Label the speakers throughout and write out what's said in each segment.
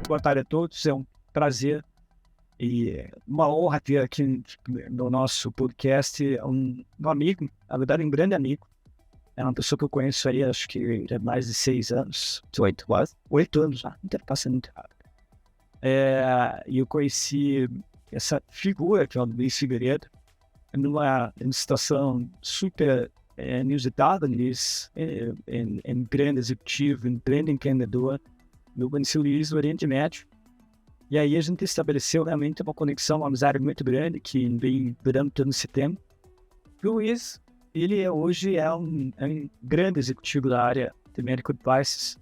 Speaker 1: boa tarde a todos. É um prazer e uma honra ter aqui no nosso podcast um amigo, na verdade um grande amigo. É uma pessoa que eu conheço aí, acho que há mais de 6 anos, 8 anos já, não deve passar muito rápido. E eu conheci essa figura que é o Luiz Figueiredo, numa situação super inusitada. Luiz em grande executivo, em grande empreendedor. Eu conheci o Luiz no Oriente Médio. E aí a gente estabeleceu realmente uma conexão, uma amizade muito grande que vem durando todo esse tempo. O Luiz, ele hoje é um grande executivo da área de medical devices,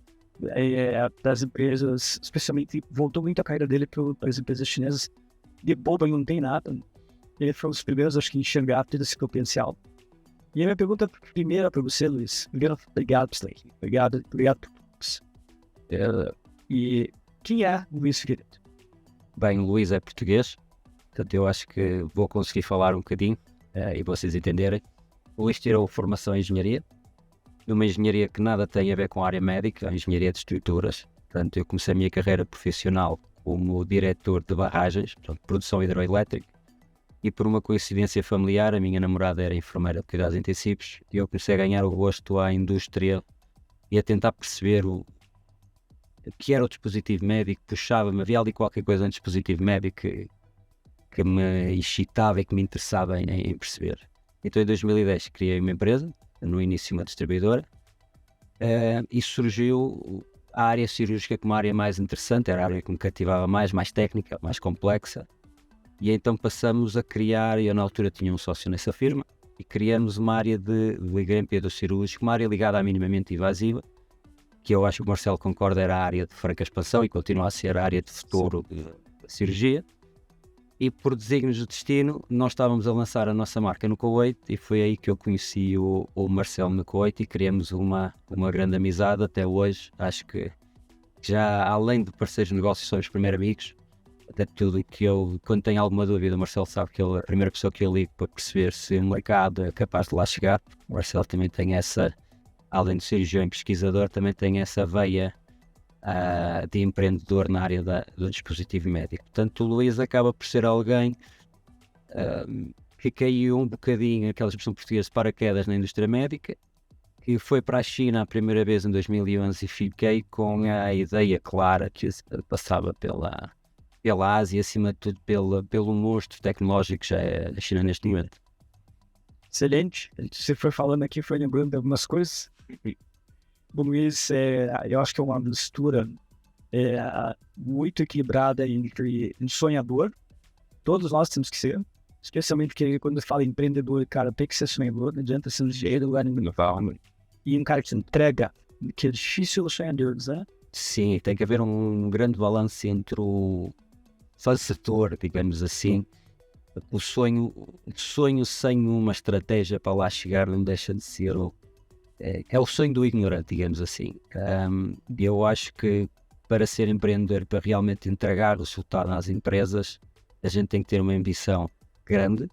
Speaker 1: das empresas, especialmente voltou muito a carreira dele para as empresas chinesas. De boba ele não tem nada. Ele foi um dos primeiros, acho que, a enxergar todo esse potencial. E a minha pergunta primeira para você, Luiz. Primeiro, obrigado por estar aqui. Obrigado por tudo. E quem é o Luiz Figueiredo?
Speaker 2: Bem, o Luiz é português, portanto eu acho que vou conseguir falar um bocadinho e vocês entenderem. O Luiz tirou formação em engenharia, numa engenharia que nada tem a ver com a área médica, a engenharia de estruturas. Portanto, eu comecei a minha carreira profissional como diretor de barragens, portanto, produção hidroelétrica, e por uma coincidência familiar, a minha namorada era enfermeira de cuidados intensivos, e eu comecei a ganhar o gosto à indústria e a tentar perceber o que era o dispositivo médico, puxava-me, havia ali qualquer coisa no dispositivo médico que me excitava e que me interessava em perceber. Então em 2010 criei uma empresa, no início uma distribuidora, e surgiu a área cirúrgica como a área mais interessante, era a área que me cativava mais técnica, mais complexa, e então passamos a criar, eu na altura tinha um sócio nessa firma, e criamos uma área de grampeador cirúrgico, uma área ligada à minimamente invasiva, que eu acho que o Marcelo concorda, era a área de franca expansão e continua a ser a área de futuro de cirurgia. E por desígnios do destino, nós estávamos a lançar a nossa marca no Kuwait e foi aí que eu conheci o Marcelo no Kuwait e criamos uma grande amizade até hoje. Acho que já além de parceiros de negócios, somos primeiro amigos. Até tudo que eu, quando tenho alguma dúvida, o Marcelo sabe que ele é a primeira pessoa que eu ligo para perceber se o mercado é capaz de lá chegar. O Marcelo também tem essa, além de cirurgião e pesquisador, também tem essa veia de empreendedor na área do dispositivo médico. Portanto, o Luiz acaba por ser alguém que caiu um bocadinho, aquela expressão portuguesa, de paraquedas na indústria médica, que foi para a China a primeira vez em 2011 e fiquei com a ideia clara que passava pela Ásia e acima de tudo pelo monstro tecnológico que já é a China neste momento.
Speaker 1: Excelente. Você foi falando aqui, foi lembrando de algumas coisas. O Luiz, eu acho que é uma mistura muito equilibrada entre um sonhador. Todos nós temos que ser, especialmente porque quando fala em empreendedor, cara, tem que ser sonhador, não adianta ser um engenheiro, lugar nenhum. E um cara que se entrega, que é difícil os sonhadores, né?
Speaker 2: Sim, tem que haver um grande balanço entre o fazedor, digamos assim. O sonho sem uma estratégia para lá chegar não deixa de ser é o sonho do ignorante, digamos assim. Eu acho que para ser empreendedor, para realmente entregar o resultado às empresas, a gente tem que ter uma ambição grande,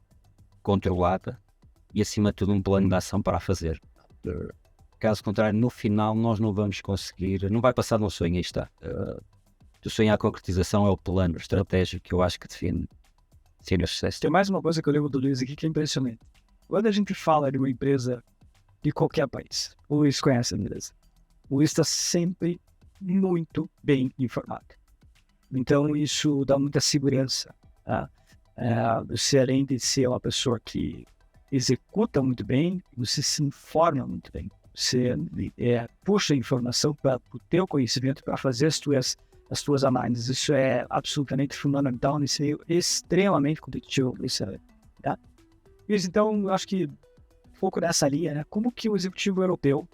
Speaker 2: controlada e acima de tudo um plano de ação para a fazer. Caso contrário, no final nós não vamos conseguir, não vai passar no sonho, aí está. Do sonho à concretização é o plano estratégico que eu acho que define o sucesso.
Speaker 1: Tem mais uma coisa que eu lembro do Luiz aqui que é impressionante. Quando a gente fala de uma empresa de qualquer país, o Luiz conhece a empresa. O Luiz está sempre muito bem informado. Então isso dá muita segurança. Tá? Você, além de ser uma pessoa que executa muito bem, você se informa muito bem. Você puxa a informação para o teu conhecimento para fazer as tuas análises. Isso é absolutamente fundamental nesse meio extremamente competitivo. Tá? Então, eu acho que um pouco nessa linha, né? Como que o executivo europeu,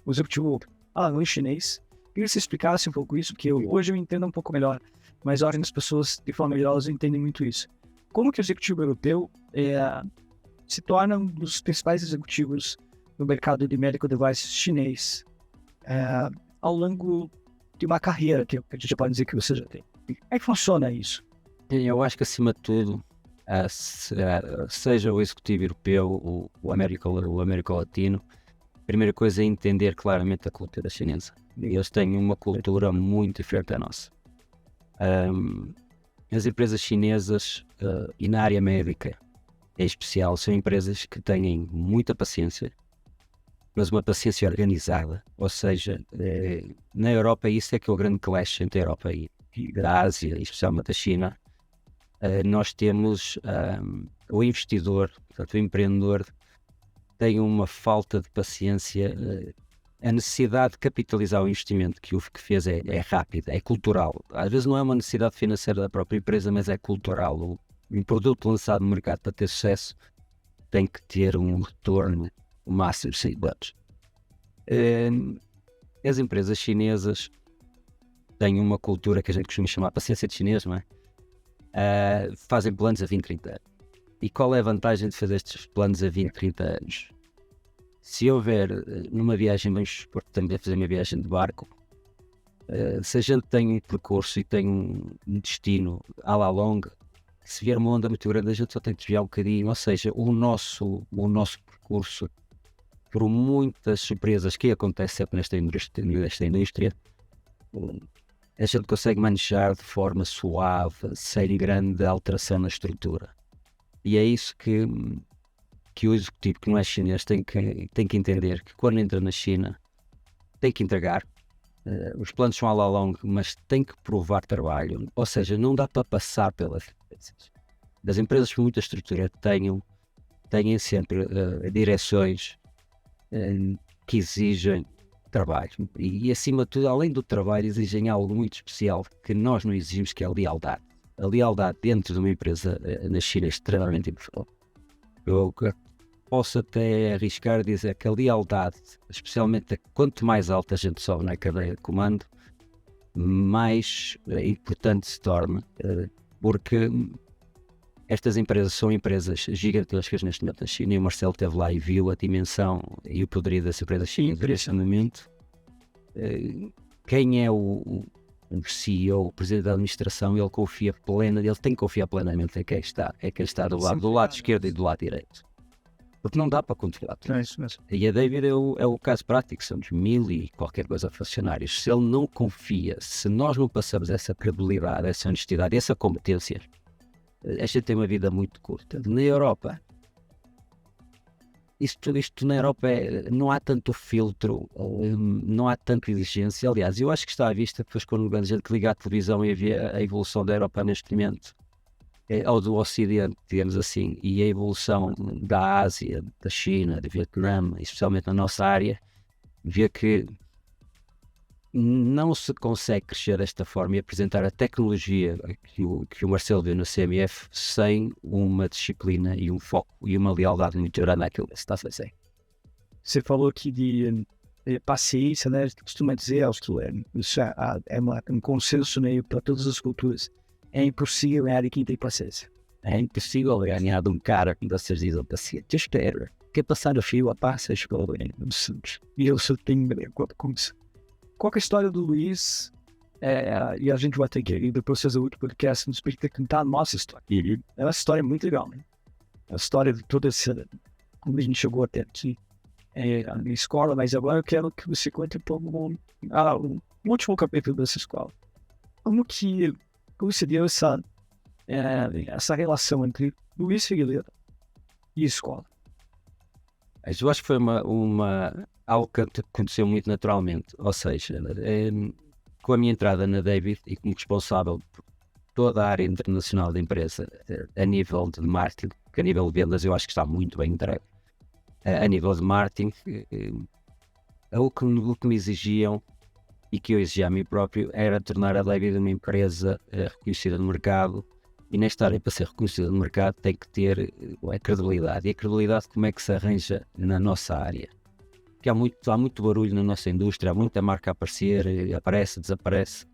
Speaker 1: o executivo alemão e chinês, queria que você explicasse um pouco isso, porque hoje eu entendo um pouco melhor, mas eu acho que as pessoas, de forma geral, entendem muito isso. Como que o executivo europeu se torna um dos principais executivos no mercado de medical devices chinês ao longo de uma carreira que a gente pode dizer que você já tem? Como é que funciona isso?
Speaker 2: Eu acho que acima de tudo, seja o executivo europeu, o Américo Latino, a primeira coisa é entender claramente a cultura chinesa. Eles têm uma cultura muito diferente da nossa. As empresas chinesas e na área médica em especial são empresas que têm muita paciência, mas uma paciência organizada, ou seja, na Europa isso é que é o grande clash entre a Europa e a Ásia, e especialmente a China. Nós temos o investidor, portanto o empreendedor tem uma falta de paciência, a necessidade de capitalizar o investimento que fez é rápida, é cultural. Às vezes não é uma necessidade financeira da própria empresa, mas é cultural. Um produto lançado no mercado para ter sucesso tem que ter um retorno o máximo de 5 anos. As empresas chinesas têm uma cultura que a gente costuma chamar de paciência de chinês, não é? Fazem planos a 20, 30 anos. E qual é a vantagem de fazer estes planos a 20, 30 anos? Se houver numa viagem, vamos supor que também fazer uma viagem de barco, se a gente tem um percurso e tem um destino à la longa, se vier uma onda muito grande, a gente só tem que desviar um bocadinho, ou seja, o nosso percurso, por muitas surpresas que acontecem sempre nesta indústria, a gente consegue manejar de forma suave, sem grande alteração na estrutura. E é isso que o executivo, que não é chinês, tem que entender, que quando entra na China tem que entregar. Os planos são à la longa, mas tem que provar trabalho, ou seja, não dá para passar pelas empresas. Das empresas com muita estrutura têm sempre direções que exigem trabalho e acima de tudo, além do trabalho, exigem algo muito especial que nós não exigimos, que é a lealdade. A lealdade dentro de uma empresa na China é extremamente importante. Eu posso até arriscar dizer que a lealdade, especialmente quanto mais alta a gente sobe na cadeia de comando, mais importante se torna, porque estas empresas são empresas gigantescas neste momento na China, e o Marcelo esteve lá e viu a dimensão e o poderio das empresas chinesas neste momento. Quem é o CEO, o presidente da administração, ele tem que confiar plenamente em quem está do lado esquerdo e do lado direito. Porque não dá para controlar tudo.
Speaker 1: É isso mesmo.
Speaker 2: E a David é o caso prático, são 1000 e qualquer coisa funcionários. Se ele não confia, se nós não passamos essa credibilidade, essa honestidade, essa competência, a gente tem uma vida muito curta. Na Europa, isto na Europa não há tanto filtro, não há tanta exigência. Aliás, eu acho que está à vista, depois quando a gente liga à televisão e vê a evolução da Europa neste momento, ou do Ocidente, digamos assim, e a evolução da Ásia, da China, do Vietnã, especialmente na nossa área, vê que não se consegue crescer desta forma e apresentar a tecnologia que o Marcelo viu no CMF sem uma disciplina e um foco e uma lealdade muito grande naquilo que se está a fazer.
Speaker 1: Você falou aqui de paciência, né? A gente costuma dizer aos que isso é um consenso meio para todas as culturas. É impossível ganhar de quem tem paciência.
Speaker 2: É impossível ganhar de um cara que vocês dizem paciente. Espera, quer passar o fio a passa, escola,
Speaker 1: e eu só tenho com isso. Qual que é a história do Luiz? E a gente vai ter que ir depois fazer outro podcast nos explica contar a nossa história. É uma história muito legal, né? A história de toda essa... Como a gente chegou até aqui na escola, mas agora eu quero que você conte um pouco um último capítulo dessa escola. Como se deu essa relação entre Luiz Figueiredo e escola?
Speaker 2: Eu acho que foi algo que aconteceu muito naturalmente, ou seja, com a minha entrada na David e como responsável por toda a área internacional da empresa, a nível de marketing, que a nível de vendas eu acho que está muito bem entregue, a nível de marketing, o que me exigiam e que eu exigia a mim próprio era tornar a David uma empresa reconhecida no mercado, e nesta área, para ser reconhecida no mercado, tem que ter a credibilidade. E a credibilidade como é que se arranja na nossa área? Porque há muito barulho na nossa indústria, há muita marca a aparecer, aparece, desaparece.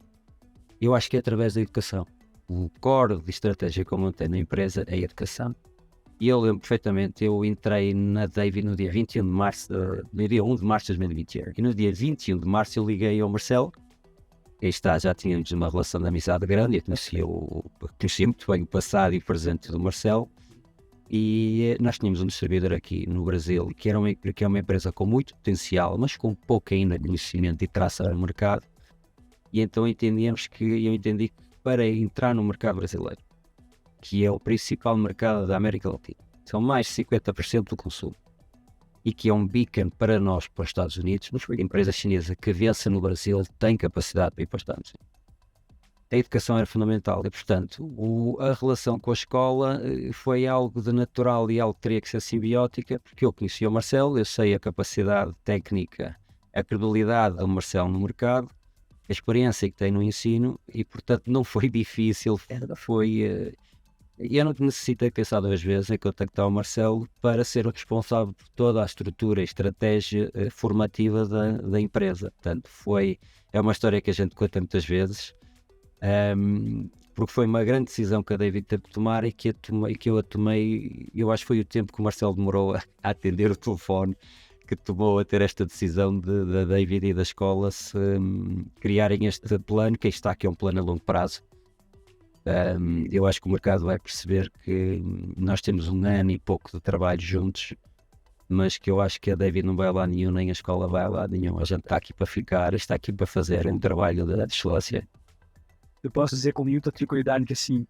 Speaker 2: Eu acho que é através da educação. O core de estratégia que eu montei na empresa é a educação. E eu lembro perfeitamente, eu entrei na David no dia 21 de março, no dia 1 de março de 2021. E no dia 21 de março eu liguei ao Marcelo. Aí está, já tínhamos uma relação de amizade grande, eu conhecia muito bem o passado e o presente do Marcelo, e nós tínhamos um distribuidor aqui no Brasil, que é uma empresa com muito potencial, mas com pouco ainda conhecimento e traça no mercado, e então eu entendi que para entrar no mercado brasileiro, que é o principal mercado da América Latina. São mais de 50% do consumo. E que é um beacon para nós, para os Estados Unidos. A empresa chinesa que vença no Brasil tem capacidade para ir para os Estados Unidos. A educação era fundamental e, portanto, a relação com a escola foi algo de natural e algo que teria que ser simbiótica, porque eu conhecia o Marcelo, eu sei a capacidade técnica, a credibilidade do Marcelo no mercado, a experiência que tem no ensino e, portanto, não foi difícil, eu não necessitei pensar 2 vezes em contactar o Marcelo para ser o responsável por toda a estrutura e estratégia formativa da empresa. Portanto, é uma história que a gente conta muitas vezes, porque foi uma grande decisão que a David teve de tomar e que eu a tomei. Eu acho que foi o tempo que o Marcelo demorou a atender o telefone que tomou a ter esta decisão da David e da escola se criarem este plano, que está aqui é um plano a longo prazo. Eu acho que o mercado vai perceber que nós temos 1 ano e pouco de trabalho juntos, mas que eu acho que a David não vai lá nenhum, nem a escola vai lá nenhum. A gente está aqui para ficar, está aqui para fazer um trabalho de excelência.
Speaker 1: Eu posso dizer com muita tranquilidade que assim,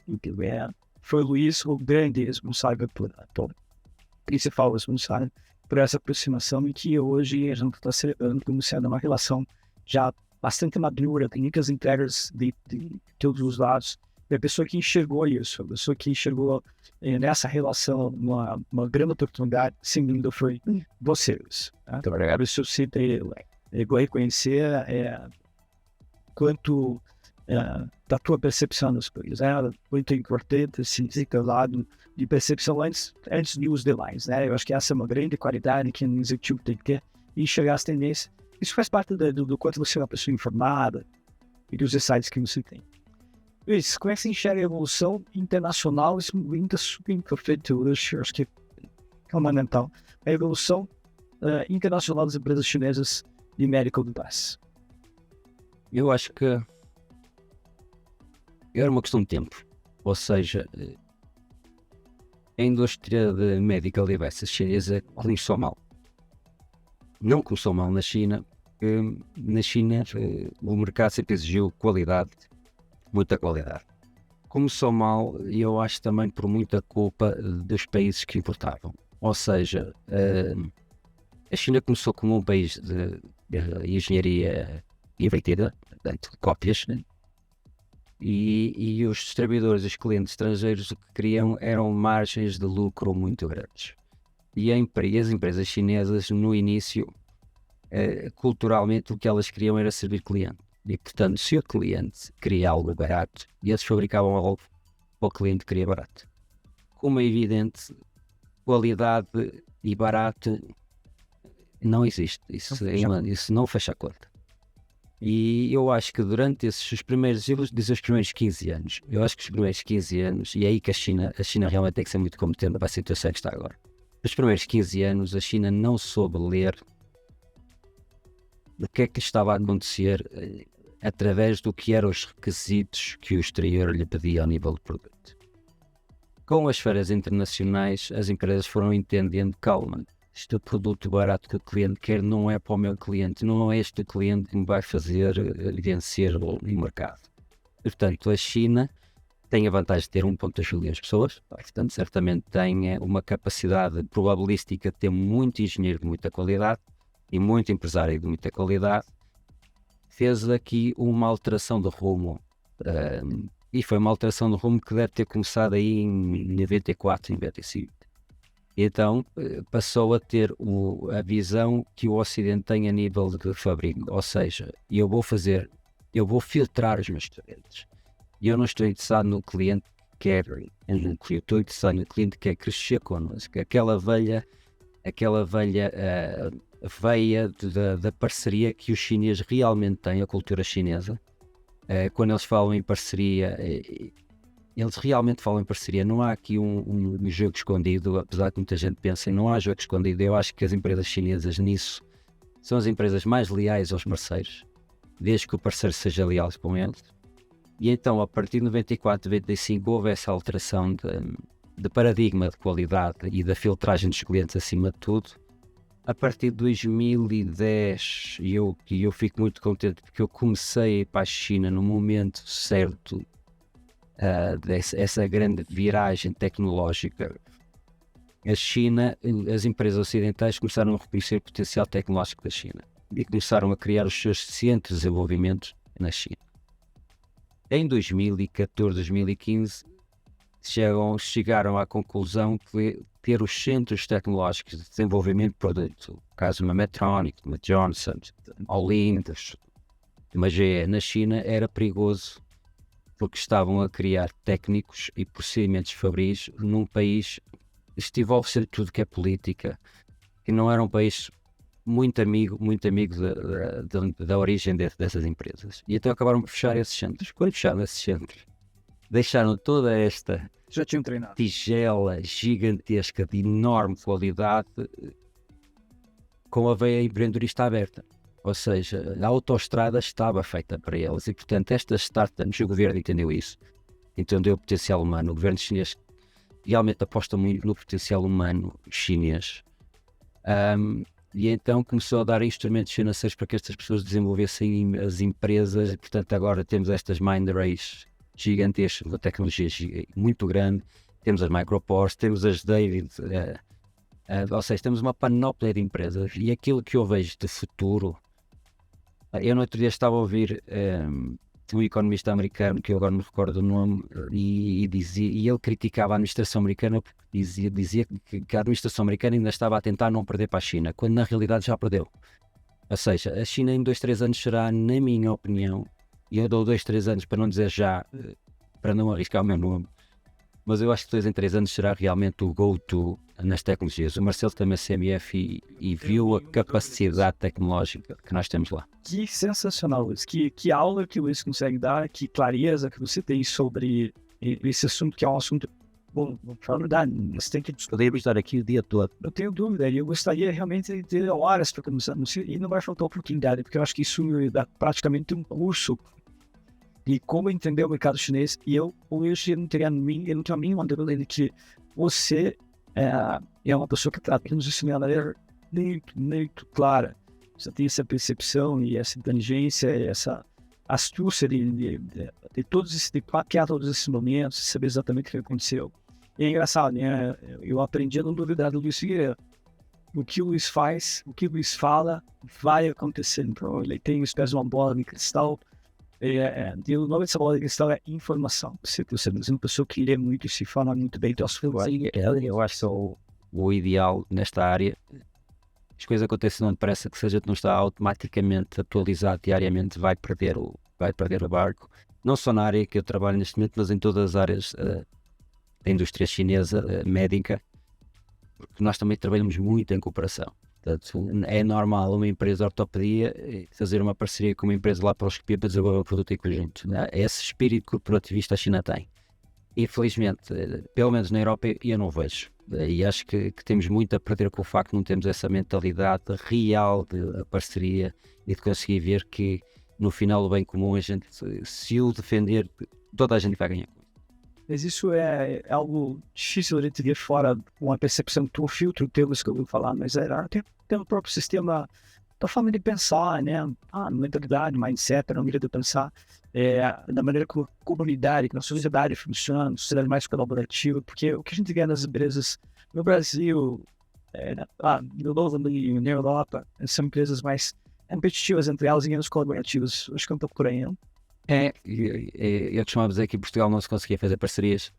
Speaker 1: foi o Luiz o grande responsável principal responsável por essa aproximação e que hoje a gente está celebrando como sendo uma relação já bastante madura, tem muitas entregas de todos os lados. E a pessoa que enxergou isso, a pessoa que enxergou nessa relação uma grande oportunidade, sem dúvida, foi vocês. Tá? Então, por isso eu citei, eu vou reconhecer quanto da tua percepção das coisas. É muito importante esse lado de percepção antes de os demais. Né? Eu acho que essa é uma grande qualidade que um executivo tem que ter e enxergar as tendências. Isso faz parte do quanto você é uma pessoa informada e dos insights que você tem. Luiz, como é que você enxerga a evolução internacional? Esse movimento é super importante, eu acho que é fundamental. A evolução internacional das empresas chinesas de medical device.
Speaker 2: Eu acho que era uma questão de tempo. Ou seja, a indústria de medical devices chinesa começou mal. Não começou mal na China, porque na China o mercado sempre exigiu qualidade, muita qualidade. Começou mal, e eu acho também por muita culpa dos países que importavam. Ou seja, a China começou como um país de engenharia invertida, portanto, cópias, né? E os distribuidores, os clientes estrangeiros, o que queriam eram margens de lucro muito grandes. E as empresas chinesas, no início, culturalmente, o que elas queriam era servir cliente. E, portanto, se o cliente queria algo barato, eles fabricavam algo para o cliente queria barato. Como é evidente, qualidade e barato não existe. Isso não fecha a conta. E eu acho que durante os primeiros 15 anos, e é aí que a China realmente tem que ser muito competente para a situação que está agora. Nos primeiros 15 anos, a China não soube ler o que é que estava a acontecer através do que eram os requisitos que o exterior lhe pedia ao nível de produto. Com as feiras internacionais, as empresas foram entendendo, calma, este produto barato que o cliente quer não é para o meu cliente, não é este cliente que me vai fazer vencer o mercado. Portanto, a China tem a vantagem de ter 1,2 bilhões de pessoas, portanto, certamente tem uma capacidade probabilística de ter muito engenheiro de muita qualidade e muito empresário de muita qualidade. Fez aqui uma alteração de rumo, e foi uma alteração de rumo que deve ter começado aí em 94, 95. Então passou a ter a visão que o Ocidente tem a nível de fabrico, ou seja, eu vou filtrar os meus clientes. Eu não estou interessado no cliente que quer, eu estou interessado no cliente que quer crescer connosco, aquela velha veia da parceria que os chineses realmente têm, a cultura chinesa. Quando eles falam em parceria, eles realmente falam em parceria. Não há aqui um jogo escondido, apesar que muita gente pensa, não há jogo escondido. Eu acho que as empresas chinesas nisso são as empresas mais leais aos parceiros, desde que o parceiro seja leal com eles. E então, a partir de 94, 95, houve essa alteração de paradigma de qualidade e da filtragem dos clientes acima de tudo. A partir de 2010, eu fico muito contente porque eu comecei a ir para a China no momento certo essa grande viragem tecnológica, a China, as empresas ocidentais começaram a reconhecer o potencial tecnológico da China e começaram a criar os seus centros de desenvolvimento na China. Em 2014, 2015, chegaram à conclusão que ter os centros tecnológicos de desenvolvimento de produto, no caso de uma Medtronic, de uma Johnson, de uma Olympus, de uma GE na China, era perigoso porque estavam a criar técnicos e procedimentos fabris num país que envolve sempre tudo que é política, que não era um país muito amigo da origem dessas empresas. E então acabaram por fechar esses centros. Quando fecharam esses centros, deixaram toda esta
Speaker 1: Já tinham treinado.
Speaker 2: tigela gigantesca de enorme qualidade com a veia empreendedorista aberta. Ou seja, a autoestrada estava feita para eles e, portanto, estas startups, o governo entendeu isso, entendeu o potencial humano. O governo chinês realmente aposta muito no potencial humano chinês. E então começou a dar instrumentos financeiros para que estas pessoas desenvolvessem as empresas, e portanto agora temos estas mind race gigantescas, uma tecnologia muito grande, temos as Microports, temos as David, ou seja, temos uma panóplia de empresas, e aquilo que eu vejo de futuro, eu no outro dia estava a ouvir um economista americano, que eu agora não me recordo o nome, e ele criticava a administração americana porque dizia que a administração americana ainda estava a tentar não perder para a China, quando na realidade já perdeu. Ou seja, a China em 2-3 anos será, na minha opinião, e eu dou 2-3 anos para não dizer já, para não arriscar o meu nome, mas eu acho que 2-3 anos será realmente o go-to nas tecnologias. O Marcelo também é CMF e viu a capacidade tecnológica que nós temos lá.
Speaker 1: Que sensacional, Luiz. Que aula que o Luiz consegue dar, que clareza que você tem sobre esse assunto, que é um assunto, bom, na verdade, você tem que discutir.
Speaker 2: Podemos estar aqui o dia todo.
Speaker 1: Eu tenho dúvida, e eu gostaria realmente de ter horas para começar, e não vai faltar oportunidade, porque eu acho que isso me dá praticamente um curso de como entender o mercado chinês, e eu hoje não tenho a mínima dúvida de que você é uma pessoa que trata isso de maneira muito clara. Você tem essa percepção e essa inteligência, e essa astúcia de mapear todos esses momentos, saber exatamente o que aconteceu. E é engraçado, né? Eu aprendi a não duvidar do Luiz Figueiredo. O que o Luiz faz, o que o Luiz fala, vai acontecer. Então, ele tem os pés numa bola de cristal. E o nome dessa bola de cristal é informação. Você é uma pessoa que lê muito e se fala muito bem. Então,
Speaker 2: eu acho que o ideal nesta área, as coisas acontecem onde parece que se a gente não está automaticamente atualizado diariamente, vai perder o barco. Não só na área que eu trabalho neste momento, mas em todas as áreas da indústria chinesa, médica, porque nós também trabalhamos muito em cooperação. Portanto, é normal uma empresa de ortopedia fazer uma parceria com uma empresa de laparoscopia para desenvolver um produto em conjunto. Esse espírito corporativista a China tem. Infelizmente, pelo menos na Europa, eu não vejo. E acho que temos muito a perder com o facto de não termos essa mentalidade real de parceria e de conseguir ver que no final o bem comum, a gente, se o defender, toda a gente vai ganhar.
Speaker 1: Mas isso é algo difícil de ver fora uma percepção que tu filtro termos que eu vou falar, mas tem o próprio sistema da forma de pensar, né? Mentalidade, mindset, a maneira de pensar, da maneira como a comunidade, como a sociedade funciona, sociedade mais colaborativa, porque o que a gente vê nas empresas no Brasil, no Novo Mundo, na Europa, são empresas mais competitivas entre elas e menos colaborativas. Acho que é um pouco por aí, não?
Speaker 2: Eu costumava dizer que em Portugal não se conseguia fazer parcerias.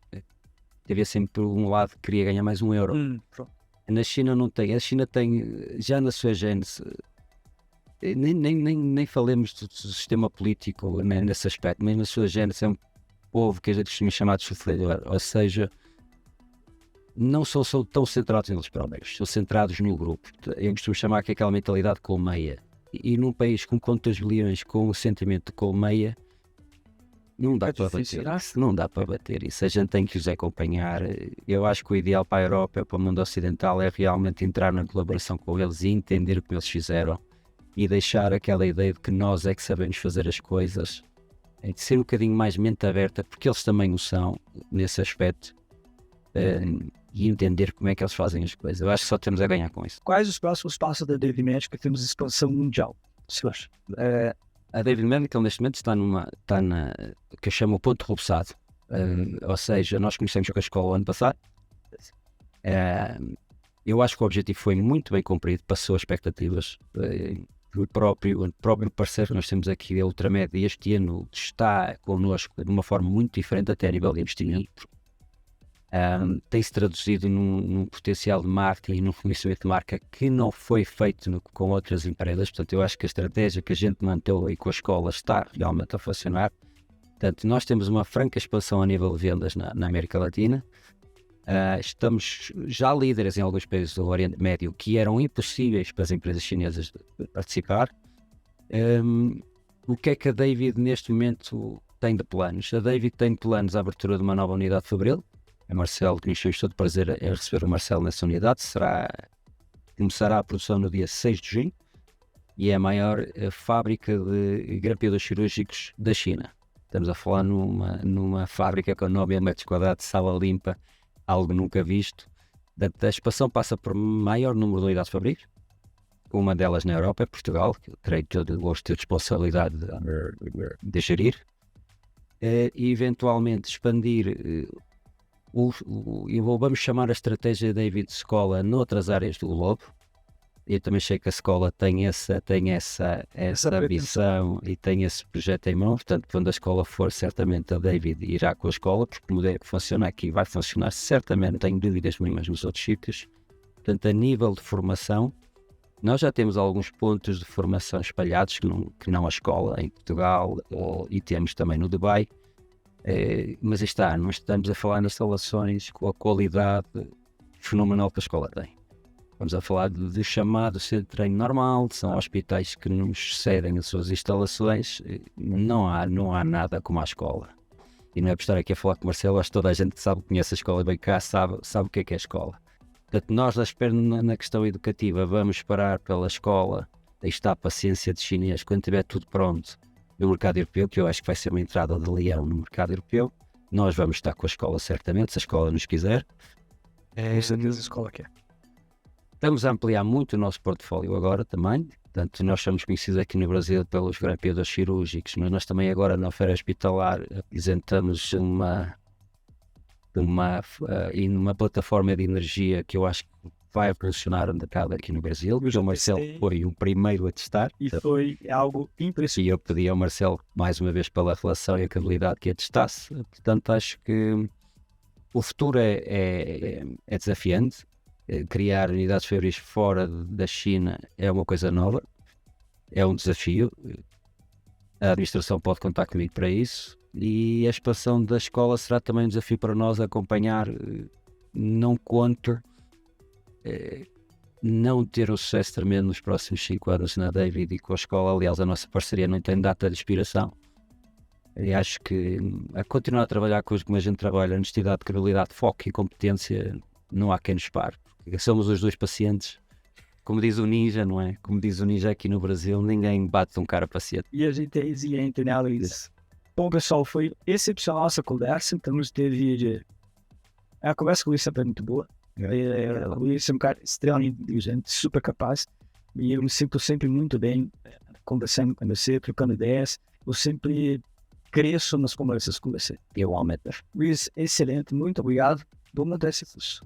Speaker 2: Havia sempre por um lado que queria ganhar mais €1. Na China não tem. A China tem, já na sua gênese, nem falemos do sistema político nesse aspecto, mas na sua gênese é um povo que a gente costuma chamar de sofredor. Ou seja, não são tão centrados neles próprios, são centrados no grupo. Eu costumo chamar que é aquela mentalidade colmeia. E num país com quantos bilhões, com o sentimento de colmeia, não dá para bater. Não dá para bater isso. A gente tem que os acompanhar. Eu acho que o ideal para a Europa, para o mundo ocidental, é realmente entrar na colaboração com eles e entender o que eles fizeram e deixar aquela ideia de que nós é que sabemos fazer as coisas, é de ser um bocadinho mais mente aberta, porque eles também o são nesse aspecto, e entender como é que eles fazem as coisas. Eu acho que só temos a ganhar com isso.
Speaker 1: Quais os próximos passos da David Medical que temos expansão mundial?
Speaker 2: A David Medical neste momento está na que eu chamo o ponto rebuçado. Ou seja, nós conhecemos com a escola o ano passado. Eu acho que o objetivo foi muito bem cumprido, passou as expectativas. O próprio parceiro que nós temos aqui, a Ultramed, este ano está connosco de uma forma muito diferente, até a nível de investimento. Tem-se traduzido num potencial de marketing e num conhecimento de marca que não foi feito com outras empresas. Portanto, eu acho que a estratégia que a gente manteve aí com a escola está realmente a funcionar. Portanto, nós temos uma franca expansão a nível de vendas na América Latina. Estamos já líderes em alguns países do Oriente Médio que eram impossíveis para as empresas chinesas de participar. O que é que a David neste momento tem de planos? A David tem planos a abertura de uma nova unidade de Fabril. A Marcelo, que nos fez todo prazer em receber o Marcelo nessa unidade, começará a produção no dia 6 de junho e é a maior fábrica de grampeadores cirúrgicos da China. Estamos a falar numa fábrica com 9 mil metros quadrados, sala limpa, algo nunca visto. A expansão passa por maior número de unidades fabril, uma delas na Europa, Portugal, que eu creio que eu gosto de ter responsabilidade de gerir, e eventualmente expandir vamos chamar a estratégia David Escola noutras áreas do globo. Eu também sei que a escola tem essa ambição e tem esse projeto em mão. Portanto, quando a escola for, certamente a David irá com a escola, porque o modelo que funciona aqui vai funcionar certamente, não tenho dúvidas nenhumas nos outros sítios. Portanto, a nível de formação, nós já temos alguns pontos de formação espalhados, que não a escola em Portugal, e temos também no Dubai. Mas não estamos a falar de instalações com a qualidade fenomenal que a escola tem. Vamos a falar de chamado centro de treino normal, são hospitais que nos cedem as suas instalações, não há nada como a escola. E não é por estar aqui a falar com o Marcelo, acho que toda a gente que sabe, conhece a escola bem cá, sabe o que é a escola. Portanto, nós na questão educativa vamos esperar pela escola, aí está a paciência de chinês, quando tiver tudo pronto no mercado europeu, que eu acho que vai ser uma entrada de leão no mercado europeu, nós vamos estar com a escola certamente, se a escola nos quiser.
Speaker 1: Essa é a escola que é.
Speaker 2: Estamos a ampliar muito o nosso portfólio agora também. Portanto, nós somos conhecidos aqui no Brasil pelos grampeadores cirúrgicos, mas nós também agora na Feira Hospitalar apresentamos uma plataforma de energia que eu acho que vai funcionar o mercado aqui no Brasil. O Marcelo foi o primeiro a testar.
Speaker 1: E foi algo impressionante.
Speaker 2: E eu pedi ao Marcelo, mais uma vez, pela relação e a credibilidade que a testasse. Portanto, acho que o futuro é desafiante. Criar unidades fabris fora da China é uma coisa nova, é um desafio. A administração pode contar comigo para isso e a expansão da escola será também um desafio para nós acompanhar. Não conto não ter um sucesso tremendo nos próximos 5 anos na David e com a escola. Aliás, a nossa parceria não tem data de expiração. E acho que a continuar a trabalhar com como a gente trabalha, honestidade, credibilidade, foco e competência, não há quem nos pare. Somos os dois pacientes, como diz o Ninja, não é? Como diz o Ninja aqui no Brasil, ninguém bate um cara paciente.
Speaker 1: E a gente entra nela isso. Bom, pessoal, foi excepcional essa conversa. Então, a conversa com o Luiz sempre é muito boa. O Luiz é um cara extremamente inteligente, super capaz. E eu me sinto sempre muito bem conversando com você, trocando ideias. Eu sempre cresço nas conversas com você.
Speaker 2: Eu aumento.
Speaker 1: Luiz, excelente, muito obrigado. Vamos manter esse curso.